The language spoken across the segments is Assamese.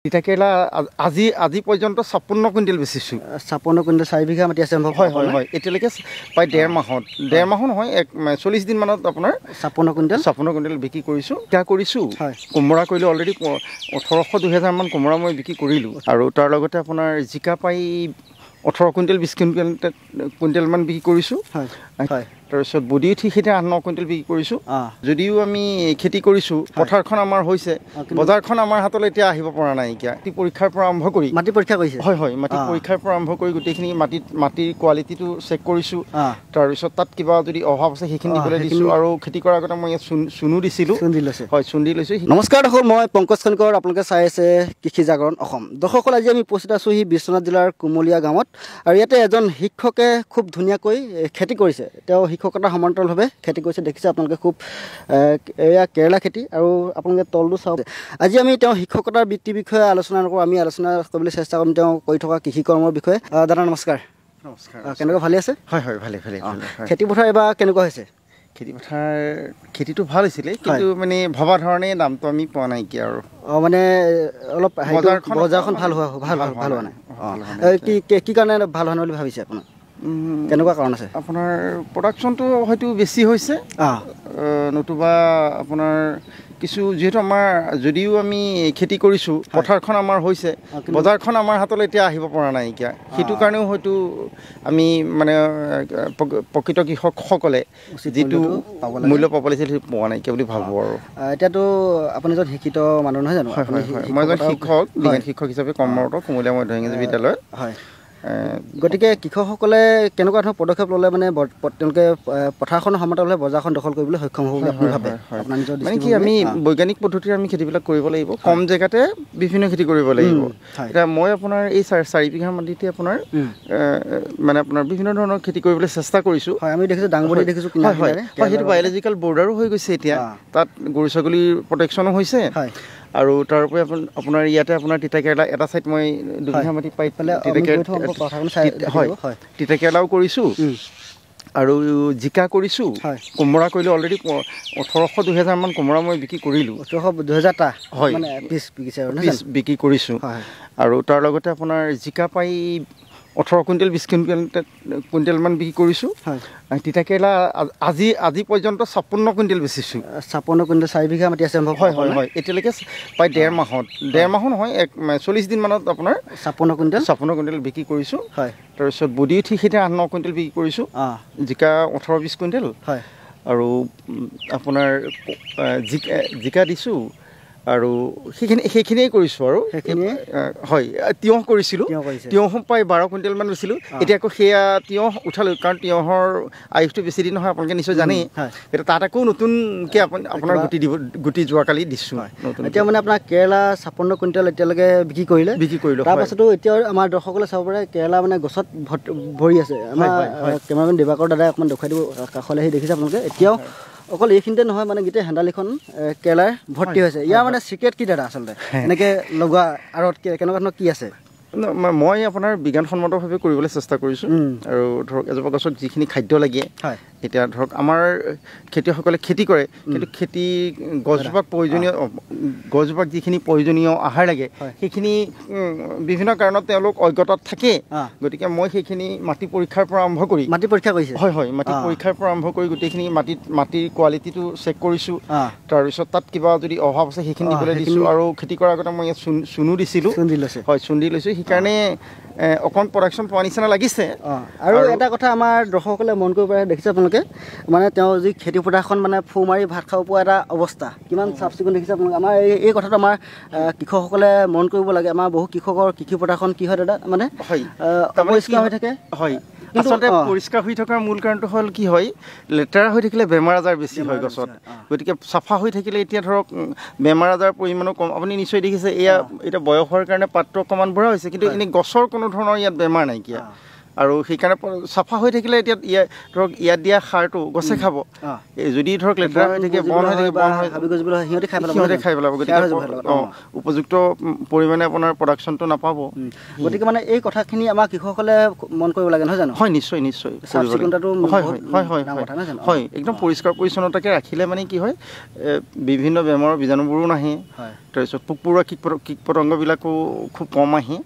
তিতাকেৰেলা আজি পৰ্যন্ত 56 কুইণ্টেল বেচিছোঁ। 56 কুইণ্টেল 4 বিঘা মাটি আছে সম্ভৱ? হয় এতিয়ালৈকে প্ৰায় ডেৰ মাহো নহয় 40 দিন মানত আপোনাৰ 56 কুইণ্টেল বিক্ৰী কৰিছোঁ। এতিয়া কৰিছোঁ কোমোৰা কৰিলোঁ অলৰেডি 1800-2000 মান কোমোৰা মই বিক্ৰী কৰিলোঁ আৰু তাৰ লগতে আপোনাৰ জিকা পাই 18 কুইণ্টেল 20 কুইণ্টেল মান বিক্ৰী কৰিছোঁ। তাৰপিছত বডি উঠি সেইটা 8-9 কুইণ্টেল বিক্ৰী কৰিছোঁ। যদিও আমি খেতি কৰিছোঁ পথাৰখন আমাৰ হৈছে, বজাৰখন আমাৰ হাতলৈ এতিয়া আহিব পৰা নাই। এতিয়া পৰীক্ষাৰ পৰা আৰম্ভ কৰি মাটি পৰীক্ষা কৰিছে? হয় মাটি পৰীক্ষাৰ পৰা আৰম্ভ কৰি গোটেইখিনি মাটিৰ কোৱালিটিটো চেক কৰিছোঁ। তাৰপিছত তাত কিবা যদি অভাৱ আছে সেইখিনি দিবলৈ দিছোঁ আৰু খেতি কৰাৰ আগতে মই ইয়াত চূণো দিছিলোঁ। হয় চূণ দি লৈছোঁ। নমস্কাৰ দৰ্শক, মই পংকজ খনিকৰ, আপোনালোকে চাই আছে কৃষি জাগৰণ অসম। দৰ্শকসকল, আজি আমি উপস্থিত আছোঁহি বিশ্বনাথ জিলাৰ কুমলীয়া গাঁৱত আৰু ইয়াতে এজন শিক্ষকে খুব ধুনীয়াকৈ খেতি কৰিছে। তেওঁ শিক্ষকতাৰ সমান্তৰালভাৱে খেতি কৰিছে, দেখিছে আপোনালোকে। খুব এয়া কেৰেলা খেতি আৰু আপোনালোকে তলটো চাওক। আজি আমি তেওঁ শিক্ষকতাৰ বৃত্তিৰ বিষয়ে আলোচনা নকৰোঁ, আমি আলোচনা কৰিবলৈ চেষ্টা কৰিম তেওঁ কৰি থকা কৃষি কৰ্মৰ বিষয়ে। দাদা নমস্কাৰ। নমস্কাৰ। কেনেকুৱা, ভালে আছে? হয় ভালে। খেতি পথাৰ এইবাৰ কেনেকুৱা হৈছে? খেতিটো ভাল হৈছিলে, কিন্তু মানে ভবা ধৰণে দামটো আমি পোৱা নাইকিয়া আৰু মানে অলপ বজাৰখন ভাল হোৱা নাই। কি কাৰণে ভাল হোৱা নাই বুলি ভাবিছে আপোনাৰ? কেনেকুৱা কাৰণ আছে? আপোনাৰ প্ৰডাকশ্যনটো হয়তো বেছি হৈছে, নতুবা আপোনাৰ কিছু যিহেতু আমাৰ যদিও আমি খেতি কৰিছোঁ পথাৰখন আমাৰ হৈছে, বজাৰখন আমাৰ হাতলৈ এতিয়া আহিব পৰা নাই। এতিয়া সেইটো কাৰণেও হয়তো আমি মানে প্ৰকৃত কৃষকসকলে যিটো মূল্য পাব লাগিছিল সেইটো পোৱা নাইকিয়া বুলি ভাবোঁ। আৰু এতিয়াতো আপুনি এজন শিক্ষিত মানুহ নহয় জানো? মই এজন শিক্ষক হিচাপে কৰ্মৰত কুমলীয়া মধ্য ইংৰাজী বিদ্যালয়ত। হয়। গতিকে কৃষকসকলে কেনেকুৱা ধৰণৰ পদক্ষেপ ল'লে মানে তেওঁলোকে পথাৰখনৰ সমান্তৰালভাৱে বজাৰখন দখল কৰিবলৈ সক্ষম হ'ব বুলি আপুনি ভাবে? মানে কি, আমি বৈজ্ঞানিক পদ্ধতিৰে আমি খেতিবিলাক কৰিব লাগিব, কম জেগাতে বিভিন্ন খেতি কৰিব লাগিব। এতিয়া মই আপোনাৰ এই 4 বিঘা মাটিতে আপোনাৰ মানে আপোনাৰ বিভিন্ন ধৰণৰ খেতি কৰিবলৈ চেষ্টা কৰিছোঁ। আমি দেখিছোঁ ডাংবডি দেখিছোঁ। সেইটো বায়'লজিকেল বৰ্ডাৰো হৈ গৈছে এতিয়া, তাত গৰু ছাগলীৰ প্ৰটেকশ্যনো হৈছে। আৰু তাৰ উপৰি আপোনাৰ ইয়াতে আপোনাৰ তিতাকেৰেলা এটা চাইড মই 2 বিঘা মাটি পাই পেলাই তিতাকেৰেলাও কৰিছোঁ আৰু জিকা কৰিছোঁ। কোমোৰা কৰিলোঁ অলৰেডি 1800-2000 মান কোমোৰা মই বিক্ৰী কৰিলোঁ। 2000টা হয় পিছ বিক্ৰী কৰিছোঁ। আৰু তাৰ লগতে আপোনাৰ জিকা পাই 18 কুইণ্টেল 20 কুইণ্টেল মান বিক্ৰী কৰিছোঁ। তিতাকেৰেলা আজি পৰ্যন্ত 56 কুইণ্টেল বেচিছোঁ। 56 কুইণ্টেল 4 বিঘা মাটি আছে সম্ভৱ? হয় এতিয়ালৈকে প্ৰায় ডেৰ মাহো নহয় 40 দিন মানত আপোনাৰ 56 কুইণ্টেল বিক্ৰী কৰিছোঁ। তাৰপিছত বডি উঠি সেইটা 8-9 কুইণ্টেল বিক্ৰী কৰিছোঁ। জিকা 18-20 কুইণ্টেল আৰু আপোনাৰ জিকা দিছোঁ আৰু সেইখিনিয়ে কৰিছোঁ। আৰু হয় তিয়ঁহ কৰিছিলোঁ, তিয়ঁহো প্ৰায় 12 কুইণ্টেল মান লৈছিলোঁ। এতিয়া আকৌ সেয়া তিয়ঁহ উঠালোঁ, কাৰণ তিয়ঁহৰ আয়ুসটো বেছি দিন নহয়, আপোনালোকে নিশ্চয় জানেই। এতিয়া তাত আকৌ নতুনকৈ আপোনাৰ গুটি যোৱাকালি দিছোঁ। এতিয়া মানে আপোনাৰ কেৰেলা 56 কুইণ্টেল এতিয়ালৈকে বিক্ৰী কৰিলোঁ। তাৰপাছতো এতিয়া আমাৰ দৰ্শকসকলে চাব পাৰে কেৰেলা মানে গছত ভৰি আছে। আমাৰ কেমেৰামেন দিবাকৰ দাদাই অকণমান দেখুৱাই দিব, কাষলৈ আহি দেখিছে আপোনালোকে। এতিয়াও অকল এইখিনিতে নহয়, মানে গোটেই হেন্দালিখন কেৰেলাৰ ভৰ্তি হৈছে। ইয়াৰ মানে চিক্ৰেট কি দাদা আচলতে এনেকৈ লগোৱা আঁৰত কেনেকুৱা ধৰণৰ কি আছে? মই আপোনাৰ বিজ্ঞানসন্মতভাৱে কৰিবলৈ চেষ্টা কৰিছোঁ। আৰু ধৰক এজোপা গছত যিখিনি খাদ্য লাগে, এতিয়া ধৰক আমাৰ খেতিয়কসকলে খেতি কৰে, কিন্তু গছজোপাক যিখিনি প্ৰয়োজনীয় আহাৰ লাগে সেইখিনি বিভিন্ন কাৰণত তেওঁলোক অজ্ঞতাত থাকে। গতিকে মই সেইখিনি মাটি পৰীক্ষাৰ পৰা আৰম্ভ কৰি মাটি পৰীক্ষা কৰিছে? হয় মাটি পৰীক্ষাৰ পৰা আৰম্ভ কৰি গোটেইখিনি মাটিৰ কোৱালিটিটো চেক কৰিছোঁ। তাৰপিছত তাত কিবা যদি অভাৱ আছে সেইখিনি দিবলৈ দিছোঁ আৰু খেতি কৰাৰ আগতে মই ইয়াত চূণো দিছিলোঁ। হয় চূণ দি লৈছোঁ, সেইকাৰণে অকণ প্ৰডাকশ্যন পোৱা নিচিনা লাগিছে। আৰু এটা কথা আমাৰ দৰ্শকসকলে মন কৰিব পাৰে, দেখিছে আপোনালোকে, মানে তেওঁ যি খেতি পথাৰখন মানে ফু মাৰি ভাত খাব পৰা এটা অৱস্থা, কিমান চাফ চিকুণ দেখিছে আপোনালোকে। আমাৰ এই কথাটো আমাৰ কৃষকসকলে মন কৰিব লাগে। আমাৰ বহু কৃষকৰ কৃষি পথাৰখন কি হয় দাদা, মানে অপৰিষ্কাৰ হৈ থাকে। হয়, আচলতে পৰিষ্কাৰ হৈ থকাৰ মূল কাৰণটো হ'ল কি হয়, লেতেৰা হৈ থাকিলে বেমাৰ আজাৰ বেছি হয় গছত। গতিকে চাফা হৈ থাকিলে এতিয়া ধৰক বেমাৰ আজাৰ পৰিমাণো কম। আপুনি নিশ্চয় দেখিছে এতিয়া বয়স হোৱাৰ কাৰণে পাতটো অকণমান বুঢ়া হৈছে, কিন্তু এনেই গছৰ কোনো ধৰণৰ ইয়াত বেমাৰ নাইকিয়া। আৰু সেইকাৰণে চাফা হৈ থাকিলে এতিয়া ধৰক ইয়াত দিয়া সাৰটো গছে খাব যদি ধৰক লেতেৰা হৈ থাকে বন হৈ থাকে সিহঁতে খাই পেলাব গতিকে উপযুক্ত পৰিমাণে আপোনাৰ প্ৰডাকশ্যনটো নাপাব গতিকে মানে এই কথাখিনি আমাৰ কৃষকসকলে মন কৰিব লাগে নহয় জানো হয় নিশ্চয় নিশ্চয় হয় একদম পৰিষ্কাৰ পৰিচ্ছন্নতাকৈ ৰাখিলে মানে কি হয় বিভিন্ন বেমাৰৰ বীজাণুবোৰো নাহে তাৰপিছত পোক পৰুৱা কীট পতংগবিলাকো খুব কম আহে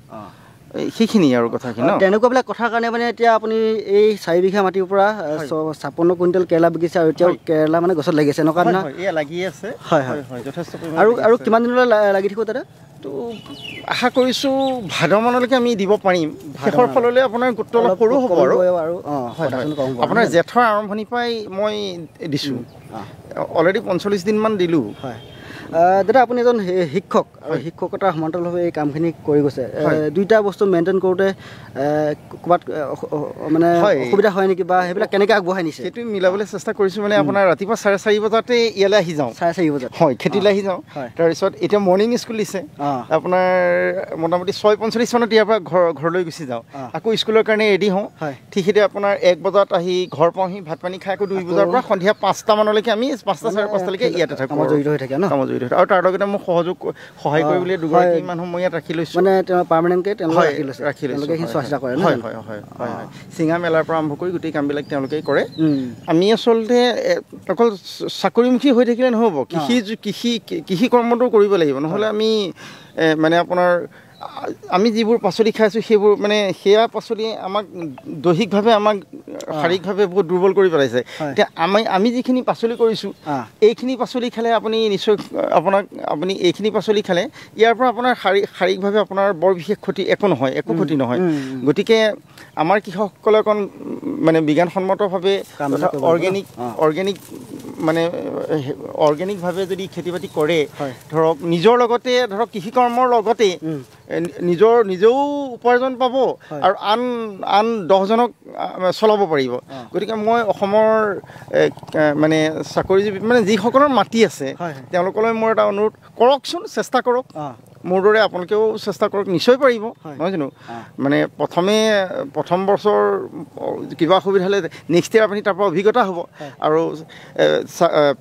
সেইখিনি আৰু কথাখিনি তেনেকুৱাবিলাক কথাৰ কাৰণে মানে এতিয়া আপুনি এই 4 বিঘা মাটিৰ পৰা 56 কুইণ্টেল কেৰেলা বিকিছে আৰু এতিয়াও কেৰেলা মানে গছত লাগি আছে এনেকুৱা ধৰণৰ লাগি আছে হয় হয় হয় যথেষ্ট আৰু কিমান দিনলৈ লাগি থাকিব তাতে তো আশা কৰিছোঁ ভাদ মানলৈকে আমি দিব পাৰিম শেষৰ ফাললৈ আপোনাৰ গোটটো অলপ সৰু হ'ব আৰু আপোনাৰ জেঠৰ আৰম্ভণিৰ পৰাই মই দিছোঁ অলৰেডি 45 দিনমান দিলোঁ হয় দাদা আপুনি এজন শিক্ষক আৰু শিক্ষকতাৰ সমান্তৰালভাৱে এই কামখিনি কৰি গৈছে দুইটা বস্তু মেইনটেইন কৰোঁতে ক'ৰবাত মানে অসুবিধা হয় নেকি বা সেইবিলাক কেনেকৈ আগবঢ়াই নিছে সেইটো মিলাবলৈ চেষ্টা কৰিছোঁ মানে আপোনাৰ ৰাতিপুৱা 4:30 বজাতে ইয়ালৈ আহি যাওঁ 4:30 বজাত হয় খেতিলৈ আহি যাওঁ তাৰপিছত এতিয়া মৰ্ণিং স্কুল দিছে আপোনাৰ মোটামুটি 6:45 মানত ইয়াৰ পৰা ঘৰলৈ গুচি যাওঁ আকৌ স্কুলৰ কাৰণে ৰেডি হওঁ ঠিক সেইদৰে আপোনাৰ 1 বজাত আহি ঘৰ পাওঁহি ভাত পানী খাই আকৌ 2 বজাৰ পৰা সন্ধিয়া 5টা মানলৈকে আমি 5টা 5:30লৈকে ইয়াতে থাকোঁ জড়িত হৈ থাকে ন আৰু তাৰ লগতে মোক সহায় কৰিবলৈ দুগৰাকী মানুহ মই ইয়াত ৰাখি লৈছোঁ মানে তেওঁ পাৰ্মানেণ্টকৈ ৰাখি লৈছোঁ চোৱা কৰে হয় হয় হয় হয় হয় চিঙা মেলাৰ পৰা আৰম্ভ কৰি গোটেই কামবিলাক তেওঁলোকেই কৰে আমি আচলতে অকল চাকৰিমুখী হৈ থাকিলে নহ'ব কৃষি কৰ্মটো কৰিব লাগিব নহ'লে আমি মানে আপোনাৰ আমি যিবোৰ পাচলি খাইছোঁ সেইবোৰ মানে সেয়া পাচলি আমাক দৈহিকভাৱে আমাক শাৰীৰিকভাৱে বহুত দুৰ্বল কৰি পেলাইছে এতিয়া আমি যিখিনি পাচলি কৰিছোঁ এইখিনি পাচলি খালে আপুনি নিশ্চয় আপুনি এইখিনি পাচলি খালে ইয়াৰ পৰা আপোনাৰ শাৰীৰিকভাৱে আপোনাৰ বৰ বিশেষ ক্ষতি একো ক্ষতি নহয় গতিকে আমাৰ কৃষকসকলে অকণ মানে বিজ্ঞানসন্মতভাৱে অৰ্গেনিকভাৱে যদি খেতি বাতি কৰে ধৰক নিজৰ লগতে ধৰক কৃষি কৰ্মৰ লগতে নিজেও উপাৰ্জন পাব আৰু আন 10জনক চলাব পাৰিব গতিকে মই অসমৰ মানে চাকৰিজীৱী মানে যিসকলৰ মাটি আছে তেওঁলোকলৈ মোৰ এটা অনুৰোধ কৰকচোন চেষ্টা কৰক মোৰ দৰে আপোনালোকেও চেষ্টা কৰক নিশ্চয় পাৰিব নহয় জানো মানে প্ৰথম বছৰ কিবা অসুবিধা হ'লে নেক্সট ইয়াৰ আপুনি তাৰ পৰা অভিজ্ঞতা হ'ব আৰু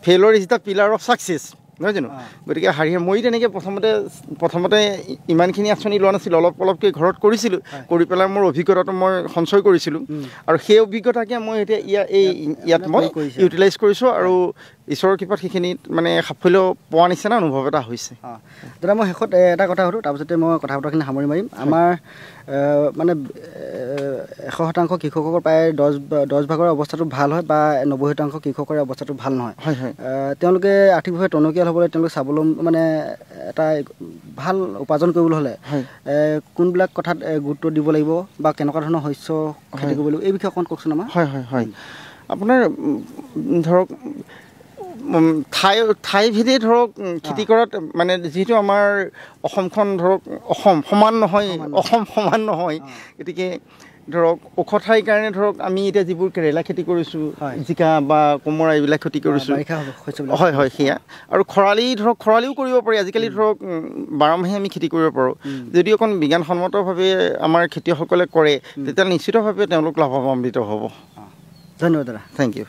failure is the pillar of success নহয় জানো গতিকে মই তেনেকৈ প্ৰথমতে ইমানখিনি আঁচনি লোৱা নাছিলোঁ অলপকৈ ঘৰত কৰিছিলোঁ কৰি পেলাই মোৰ অভিজ্ঞতাটো মই সঞ্চয় কৰিছিলোঁ আৰু সেই অভিজ্ঞতাকে মই এতিয়া ইয়াত মই ইউটিলাইজ কৰিছোঁ আৰু ঈশ্বৰৰ কৃপাত সেইখিনিত মানে সাফল্য পোৱা নিচিনা অনুভৱ এটা হৈছে দাদা মই শেষত এটা কথা সুধোঁ তাৰপিছতে মই কথা বতৰাখিনি সামৰি মাৰিম আমাৰ মানে 100% কৃষকৰ প্ৰায় 10 ভাগৰ অৱস্থাটো ভাল হয় বা 90% কৃষকৰ অৱস্থাটো ভাল নহয় তেওঁলোকে আৰ্থিকভাৱে টনকিয়াল হ'বলৈ তেওঁলোকে স্বাৱলম্বী মানে এটা ভাল উপাৰ্জন কৰিবলৈ হ'লে কোনবিলাক কথাত গুৰুত্ব দিব লাগিব বা কেনেকুৱা ধৰণৰ শস্য খেতি কৰিব লাগিব এই বিষয়ে অকণ কওকচোন আমাৰ হয় আপোনাৰ ধৰক ঠাই ভেদে ধৰক খেতি কৰাত মানে যিহেতু আমাৰ অসমখন ধৰক অসম সমান নহয় গতিকে ধৰক ওখ ঠাইৰ কাৰণে ধৰক আমি এতিয়া যিবোৰ কেৰেলা খেতি কৰিছোঁ জিকা বা কোমোৰা এইবিলাক খেতি কৰিছোঁ হয় সেয়া আৰু খৰালিও কৰিব পাৰি আজিকালি ধৰক 12 মাহে আমি খেতি কৰিব পাৰোঁ যদি অকণ বিজ্ঞানসন্মতভাৱে আমাৰ খেতিয়কসকলে কৰে তেতিয়া নিশ্চিতভাৱে তেওঁলোক লাভান্বিত হ'ব ধন্যবাদ দাদা থেংক ইউ